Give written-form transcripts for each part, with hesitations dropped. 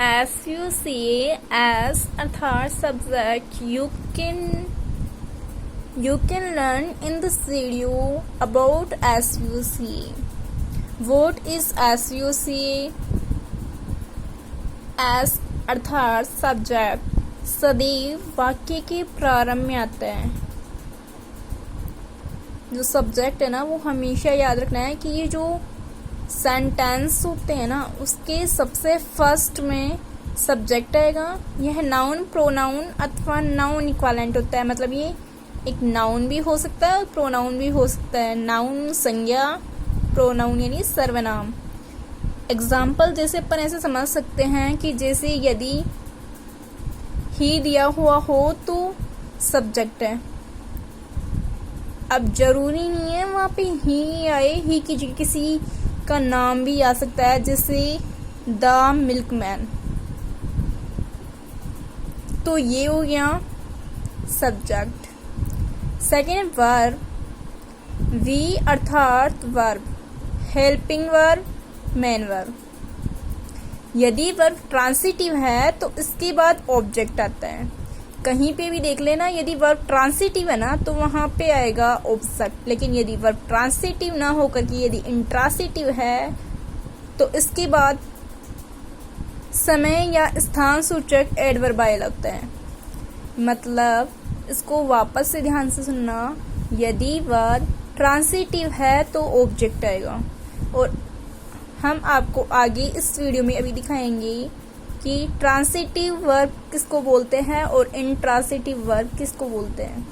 S you C S अर्थात subject you can learn in this video about SUC. What is SUC? S अर्थात subject सदैव वाक्य के प्रारंभ में आता है। जो सब्जेक्ट है ना वो हमेशा याद रखना है कि ये जो सेंटेंस होते हैं ना उसके सबसे फर्स्ट में सब्जेक्ट आएगा। यह नाउन, प्रोनाउन अथवा नाउन इक्विवेलेंट होता है। मतलब ये एक नाउन भी हो सकता है और प्रोनाउन भी हो सकता है। नाउन संज्ञा, प्रोनाउन यानी सर्वनाम। एग्जाम्पल जैसे अपन ऐसे समझ सकते हैं कि जैसे यदि ही दिया हुआ हो तो सब्जेक्ट है। अब जरूरी नहीं है वहां पे ही आए, ही की जगह किसी का नाम भी आ सकता है, जैसे द मिल्कमैन। तो ये हो गया सब्जेक्ट। सेकेंड वर्ब, वी अर्थात verb, helping verb, main verb. यदि वर्ब ट्रांसिटिव है तो इसके बाद ऑब्जेक्ट आता है। कहीं पे भी देख लेना, यदि वर्ब ट्रांसिटिव है ना तो वहां पे आएगा ऑब्जेक्ट। लेकिन यदि वर्ब ट्रांसिटिव ना होकर के यदि इंट्रांसिटिव है तो इसके बाद समय या स्थान सूचक एडवर्बाइल होता है। मतलब इसको वापस से ध्यान से सुनना, यदि वर्ब ट्रांसिटिव है तो ऑब्जेक्ट आएगा। और हम आपको आगे इस वीडियो में अभी दिखाएंगे कि ट्रांसिटिव वर्ब किसको बोलते हैं और इंट्रांसिटिव वर्ब किसको बोलते हैं।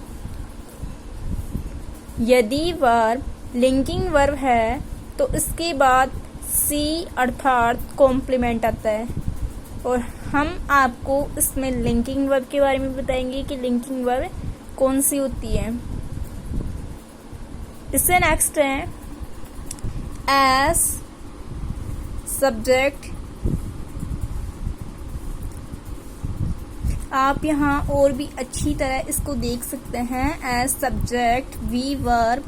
यदि वर्ब लिंकिंग वर्ब है तो इसके बाद सी अर्थात कॉम्प्लीमेंट आता है। और हम आपको इसमें लिंकिंग वर्ब के बारे में बताएंगे कि लिंकिंग वर्ब कौन सी होती है। इससे नेक्स्ट है एस सब्जेक्ट। आप यहाँ और भी अच्छी तरह इसको देख सकते हैं। S subject, V verb,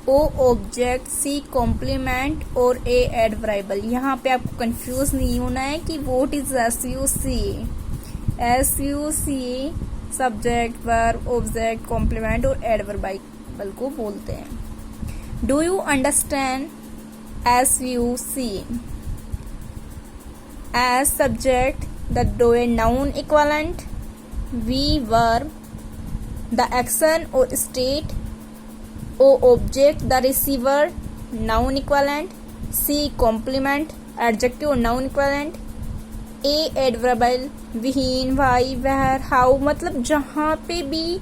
O object, C complement और ए एडवर्बाइल। यहाँ पे आपको कंफ्यूज नहीं होना है कि what is SUC. SUC subject, verb, object, complement और एडवर्बाइल को बोलते हैं। Do you understand SUC? As subject, the noun equivalent, V verb, the action or state, O object, the receiver, noun equivalent, C complement, adjective or noun equivalent, A adverbial, when, why, where, how। मतलब जहाँ पे भी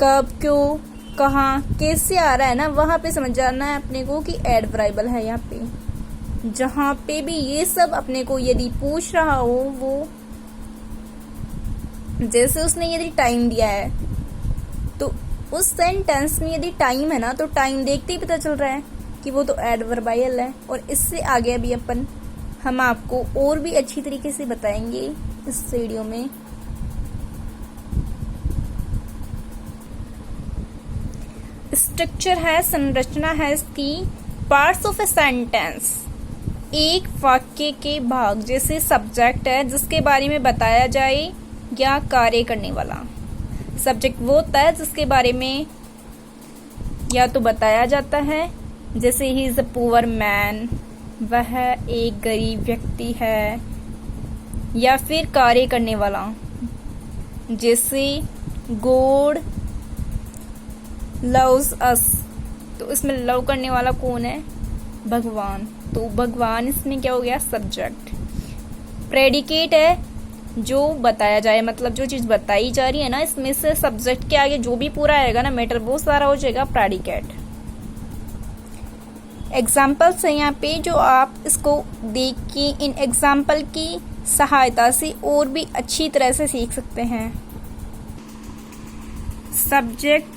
कब, क्यों, कहाँ, कैसे आ रहा है ना वहां पे समझ जाना है अपने को कि एडवर्बाइल है। यहाँ पे जहां पे भी ये सब अपने को यदि पूछ रहा हो, वो जैसे उसने यदि टाइम दिया है तो उस सेंटेंस में यदि टाइम है ना तो टाइम देखते ही पता चल रहा है कि वो तो एडवर्बाइल है। और इससे आगे भी हम आपको और भी अच्छी तरीके से बताएंगे इस वीडियो में। स्ट्रक्चर है, संरचना है इसकी। पार्ट्स ऑफ ए सेंटेंस, एक वाक्य के भाग। जैसे सब्जेक्ट है जिसके बारे में बताया जाए या कार्य करने वाला। सब्जेक्ट वो होता है जिसके बारे में या तो बताया जाता है, जैसे he is a poor man, वह एक गरीब व्यक्ति है। या फिर कार्य करने वाला, जैसे गॉड लव्स अस। तो इसमें लव करने वाला कौन है? भगवान। तो भगवान इसमें क्या हो गया? सब्जेक्ट। प्रेडिकेट है जो बताया जाए, मतलब जो चीज बताई जा रही है ना इसमें से सब्जेक्ट के आगे जो भी पूरा आएगा ना मैटर वो सारा हो जाएगा प्रेडिकेट। एग्जाम्पल्स है यहाँ पे जो आप इसको देख के इन एग्जाम्पल की सहायता से और भी अच्छी तरह से सीख सकते हैं। सब्जेक्ट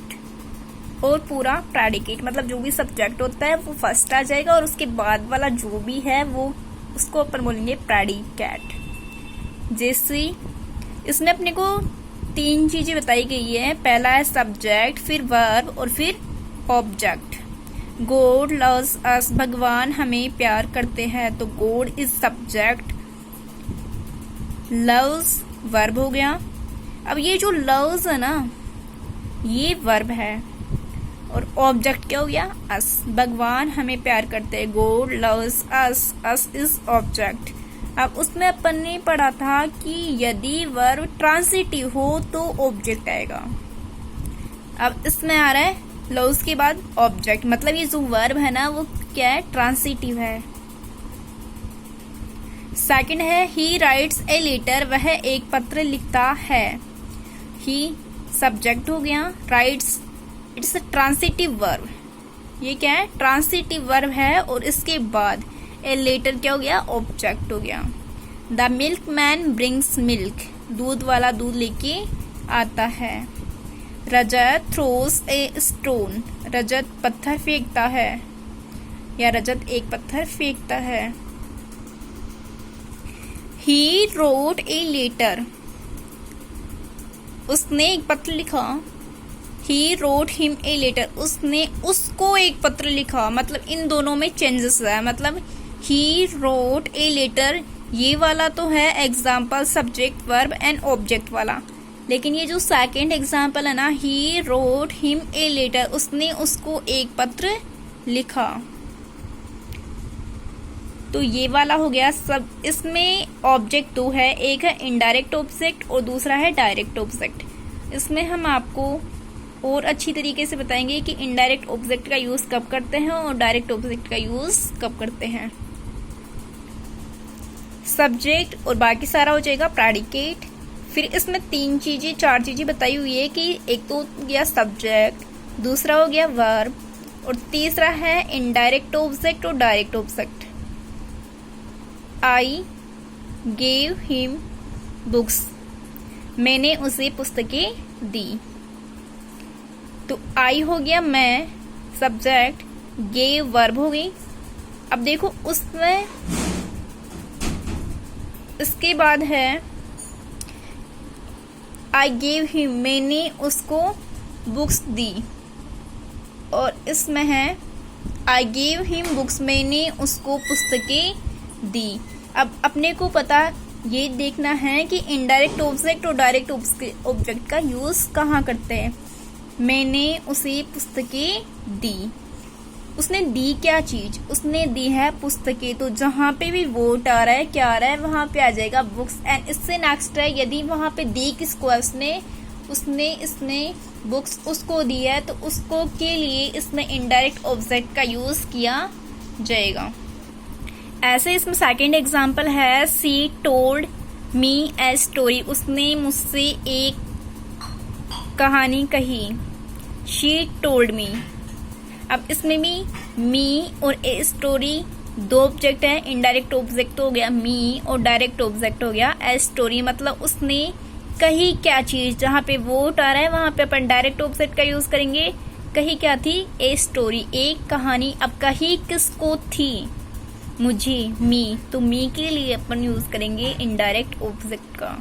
और पूरा प्रेडिकेट, मतलब जो भी सब्जेक्ट होता है वो फर्स्ट आ जाएगा और उसके बाद वाला जो भी है वो उसको अपन बोलेंगे प्रेडिकेट। जैसे इसमें अपने को 3 चीजें बताई गई है। पहला है सब्जेक्ट, फिर वर्ब और फिर ऑब्जेक्ट। गॉड लव्स अस, भगवान हमें प्यार करते हैं, तो God is subject. Loves verb हो गया। अब ये जो लव्स है ना, ये वर्ब है और ऑब्जेक्ट क्या हो गया? अस। भगवान हमें प्यार करते हैं, God loves us, us is object. अब उसमें अपन ने पढ़ा था कि यदि वर्ब ट्रांसिटिव हो तो ऑब्जेक्ट आएगा। अब इसमें आ रहा है लव्स के बाद ऑब्जेक्ट, मतलब ये जो वर्ब है ना वो क्या है? ट्रांसिटिव है। सेकंड है ही राइट्स ए लेटर, वह एक पत्र लिखता है। ही सब्जेक्ट हो गया, rights it's a transitive verb, ये क्या है? ट्रांसिटिव वर्ब है और इसके बाद ए लेटर क्या हो गया? ऑब्जेक्ट हो गया। The milk man brings milk, दूध वाला दूध लेके आता है। रजत थ्रोस ए स्टोन, रजत पत्थर फेंकता है या रजत एक पत्थर फेंकता है। ही रोट ए लेटर, उसने एक पत्र लिखा। He wrote him a letter, उसने उसको एक पत्र लिखा। मतलब इन दोनों में चेंजेस है। मतलब ही रोट ए लेटर, ये वाला तो है example subject verb and object वाला, लेकिन ये जो सेकंड एग्जाम्पल है ना, he wrote him a letter, उसने उसको एक पत्र लिखा, तो ये वाला हो गया सब। इसमें ऑब्जेक्ट दो है, एक है इनडायरेक्ट ऑब्जेक्ट और दूसरा है डायरेक्ट ऑब्जेक्ट। इसमें हम आपको और अच्छी तरीके से बताएंगे कि इनडायरेक्ट ऑब्जेक्ट का यूज कब करते हैं और डायरेक्ट ऑब्जेक्ट का यूज कब करते हैं। सब्जेक्ट और बाकी सारा हो जाएगा प्रेडिकेट। फिर इसमें चार चीजें बताई हुई है कि एक तो हो गया सब्जेक्ट, दूसरा हो गया वर्ब और तीसरा है इनडायरेक्ट ऑब्जेक्ट और direct object. I gave him books, मैंने उसे पुस्तकें दी। तो आई हो गया मैं, सब्जेक्ट, गेव वर्ब हो गई। अब देखो उसमें इसके बाद है आई गेव हिम, मैंने उसको बुक्स दी। और इसमें है आई गेव हिम बुक्स, मैंने उसको पुस्तकें दी। अब अपने को पता ये देखना है कि इनडायरेक्ट ऑब्जेक्ट और डायरेक्ट ऑब्जेक्ट का यूज कहाँ करते हैं। मैंने उसे पुस्तकें दी, उसने दी क्या चीज? उसने दी है पुस्तकें। तो जहां पे भी वोट आ रहा है, क्या आ रहा है, वहां पे आ जाएगा बुक्स। एंड इससे नेक्स्ट है यदि वहां पे दी किसको है? इसने बुक्स उसको दी है, तो उसको के लिए इसमें इनडायरेक्ट ऑब्जेक्ट का यूज किया जाएगा। ऐसे इसमें सेकंड एग्जांपल है सी टोल्ड मी ए स्टोरी, उसने मुझसे एक कहानी कही। She told me. अब इसमें भी मी और ए स्टोरी दो ऑब्जेक्ट है, इनडायरेक्ट ऑब्जेक्ट हो गया मी और डायरेक्ट ऑब्जेक्ट हो गया ए स्टोरी। मतलब उसने कही क्या चीज? जहाँ पे वोट आ रहा है वहां पे अपन डायरेक्ट ऑब्जेक्ट का यूज करेंगे। कही क्या थी? ए स्टोरी, एक कहानी। अब कही किसको थी? मुझे, मी। तो मी के लिए अपन यूज करेंगे इनडायरेक्ट ऑब्जेक्ट का।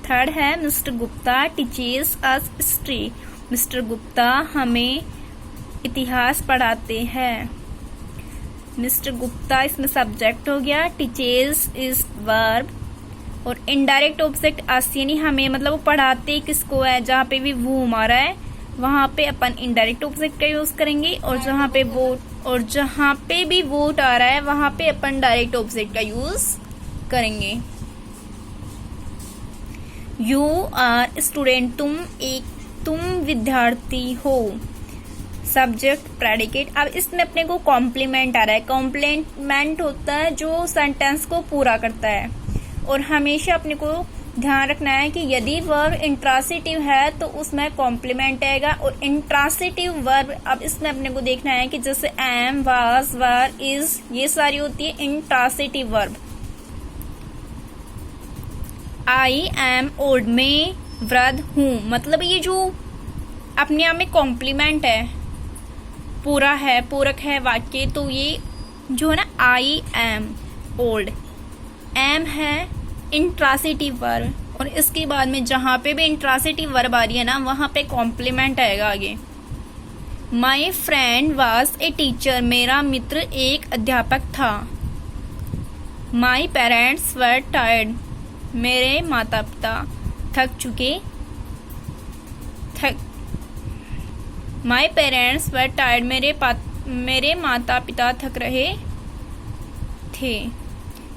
थर्ड है mister Gupta teaches us history, mister Gupta हमें इतिहास पढ़ाते हैं। मिस्टर गुप्ता इसमें सब्जेक्ट हो गया, टीचेस इज वर्ब और इनडायरेक्ट ऑब्जेक्ट अस, यानी हमें, मतलब वो पढ़ाते किसको है? जहाँ पे भी वो हमारा है वहां पे अपन इनडायरेक्ट ऑब्जेक्ट का यूज करेंगे और जहाँ पे भी वोट आ रहा है वहां पे अपन डायरेक्ट ऑब्जेक्ट का यूज करेंगे। यू आर स्टूडेंट, तुम विद्यार्थी हो। Subject, predicate. अब इसमें अपने को कॉम्प्लीमेंट आ रहा है। कॉम्प्लीमेंट होता है जो सेंटेंस को पूरा करता है और हमेशा अपने को ध्यान रखना है कि यदि वर्ब इंट्रांसिटिव है तो उसमें कॉम्प्लीमेंट आएगा। और इंट्रांसिटिव वर्ब, अब इसमें अपने को देखना है कि जैसे एम, वाज, वर, इज, ये सारी होती है intransitive verb. I am old, मैं वृद्ध हूँ। मतलब ये जो अपने आप में कॉम्प्लीमेंट है, पूरा है, पूरक है वाक्य, तो ये जो है ना आई एम ओल्ड, एम है इंट्रांसिटिव वर्ब और इसके बाद में जहां पे भी इंट्रांसिटिव वर्ब आ रही है ना वहां पे कॉम्प्लीमेंट आएगा आगे। My friend was a teacher, मेरा मित्र एक अध्यापक था। माई पेरेंट्स वर टायर्ड, मेरे माता पिता थक चुके माई पेरेंट्स वर टायर्ड, मेरे माता पिता थक रहे थे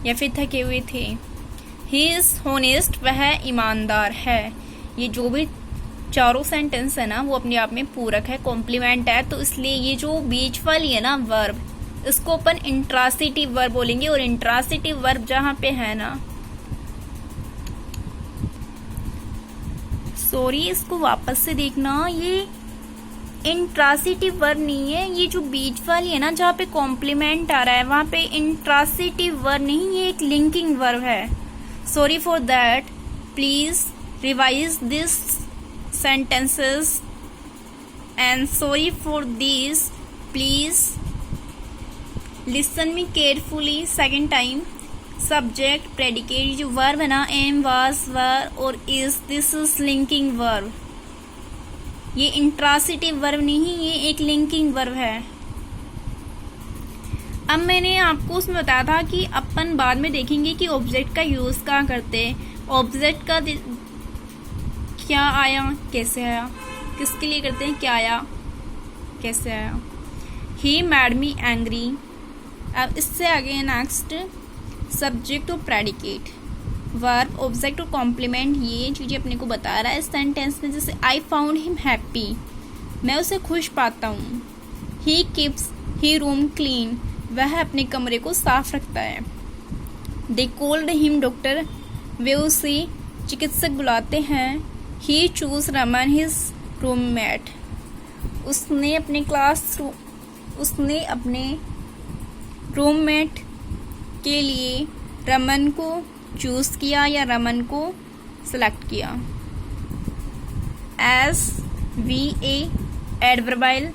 या फिर थके हुए थे। ही इज होनेस्ट, वह ईमानदार है। ये जो भी चारों सेंटेंस है ना वो अपने आप में पूरक है, कॉम्प्लीमेंट है, तो इसलिए ये जो बीच वाली है ना वर्ब, इसको अपन इंट्रांसिटिव वर्ब बोलेंगे। और इंट्रांसिटिव वर्ब जहां पे है ना, सॉरी इसको वापस से देखना, ये इंट्रांसिटिव वर्ब नहीं है, ये जो बीच वाली है ना जहाँ पे कॉम्प्लीमेंट आ रहा है वहां पे इंट्रांसिटिव वर्ब नहीं, ये एक लिंकिंग वर्ब है। Sorry for that, please revise this sentences and sorry for these, please listen me carefully second time। subject predicate जो verb है ना, am was were और is, this is linking verb। ये intransitive verb नहीं, ये एक linking verb है। अब मैंने आपको उसमें बताया था कि अपन बाद में देखेंगे कि ऑब्जेक्ट का यूज कहाँ करते हैं। ऑब्जेक्ट का क्या आया, कैसे आया, किसके लिए करते हैं, क्या आया, कैसे आया। ही मैड मी एंग्री। अब इससे आगे नेक्स्ट सब्जेक्ट और प्रेडिकेट, वर्ब, ऑब्जेक्ट और कॉम्प्लीमेंट, ये चीजें अपने को बता रहा है इस सेंटेंस में। जैसे आई फाउंड हिम हैप्पी, मैं उसे खुश पाता हूँ। He keeps he room clean, वह अपने कमरे को साफ रखता है। दे कॉल्ड हिम डॉक्टर, वे उसे चिकित्सक बुलाते हैं। He chose Raman his roommate, उसने अपने रूममेट के लिए रमन को चूज किया या रमन को सिलेक्ट किया। एस वी ए एडवर्बाइल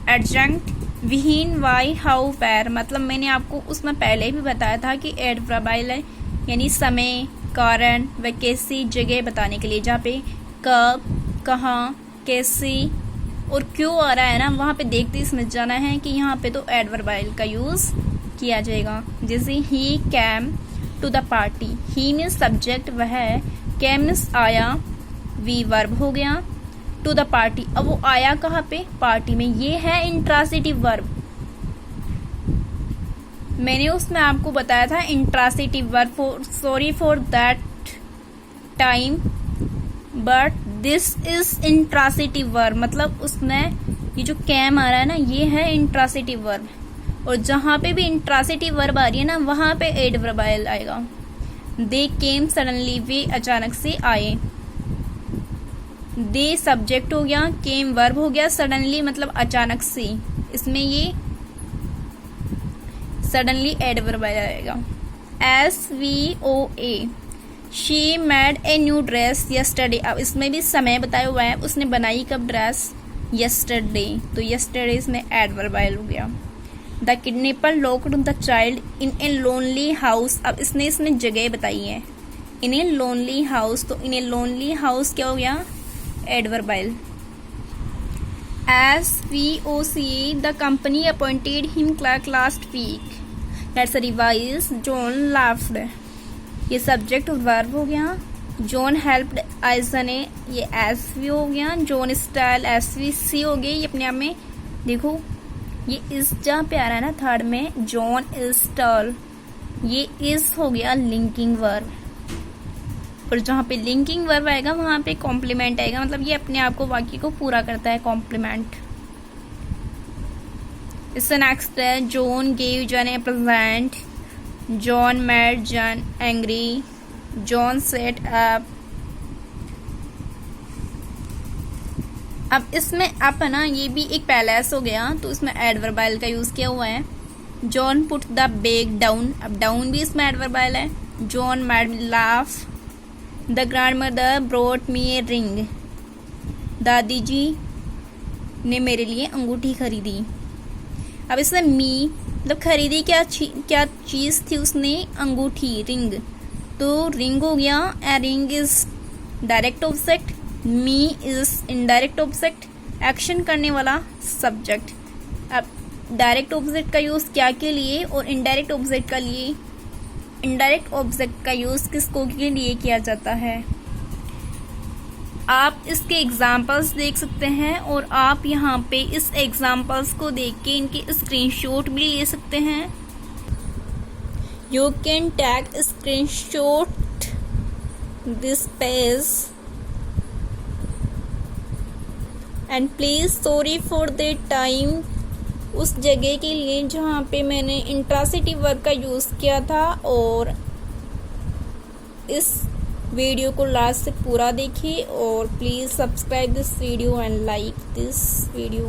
एडजंक्ट, विहीन, वाई, हाउ, पैर, मतलब मैंने आपको उसमें पहले भी बताया था कि एडवर्बाइल है यानी समय, कारण व कैसी जगह बताने के लिए, जहाँ पे कब, कहाँ, कैसे और क्यों आ रहा है ना वहां पे देखते ही समझ जाना है कि यहाँ पे तो एडवर्बाइल का यूज किया जाएगा। जैसे he came to the party, he means subject वह, कैम मीन्स आया, वी वर्ब हो गया, टू द पार्टी, अब वो आया कहाँ पे, पार्टी में, ये है इंट्रांसिटिव वर्ब। मैंने उसमें आपको बताया था intransitive verb, sorry for that time but this is intransitive verb, मतलब उसमें ये जो कैम आ रहा है ना ये है इंट्रांसिटिव वर्ब। और जहां पे भी इंट्रांसिटिव वर्ब आ रही है ना वहां पे एडवर्बाइल आएगा। दे केम सडनली, वे अचानक से आए। दे सब्जेक्ट हो गया, केम वर्ब हो गया, सडनली मतलब अचानक से, इसमें ये सडनली एडवर्बाइल आएगा। SVOA, she made a new dress yesterday, अब इसमें भी समय बताया हुआ है, उसने बनाई कब ड्रेस, यस्टरडे, तो यस्टरडे इसमें एडवर्बाइल हो गया। The kidnapper locked the child in a lonely house, अब इसने जगह बताई है, इन ए लोनली हाउस, तो इन ए लोनली हाउस क्या हो गया, adverbial. SVOC, the company appointed him clerk last week, let's revise. John laughed, ये सब्जेक्ट और वर्ब हो गया। जॉन हेल्प्ड आइजने, ये एसवी हो गया। जॉन स्टाइल SVC हो गई, ये अपने आप में देखो ये इस जहाँ पे आ रहा है ना थर्ड में, जॉन स्टाइल, ये इस हो गया लिंकिंग वर्ब। और जहाँ पे लिंकिंग वर्ब आएगा वहां पे कॉम्प्लीमेंट आएगा, मतलब ये अपने आप को वाक्य को पूरा करता है, कॉम्प्लीमेंट। इससे नेक्स्ट है John gave John a present, John made John angry, John set up. अब इसमें अप है ना, ये भी एक पैलेस हो गया, तो इसमें एडवर्बाइल का यूज किया हुआ है। John put the bag down, अब डाउन भी इसमें एडवर्बाइल है। John made me laugh, the grand mother brought me a ring, दादी जी ने मेरे लिए अंगूठी खरीदी। अब इसमें मी मतलब खरीदी क्या चीज थी उसने, अंगूठी, रिंग, तो रिंग हो गया। A ring is direct object, me is indirect object, action करने वाला सब्जेक्ट। अब डायरेक्ट ऑब्जेक्ट का यूज क्या के लिए और इनडायरेक्ट ऑब्जेक्ट का लिए इनडायरेक्ट ऑब्जेक्ट का यूज किसको के लिए किया जाता है। आप इसके एग्जाम्पल्स देख सकते हैं और आप यहाँ पे इस एग्जाम्पल्स को देख के इनके स्क्रीनशॉट भी ले सकते हैं। You can take screenshot this page and please sorry for the time, उस जगह के लिए जहाँ पे मैंने इंट्रांसिटिव वर्ब का यूज किया था। और इस वीडियो को लास्ट से पूरा देखिए और please subscribe this video and like this video.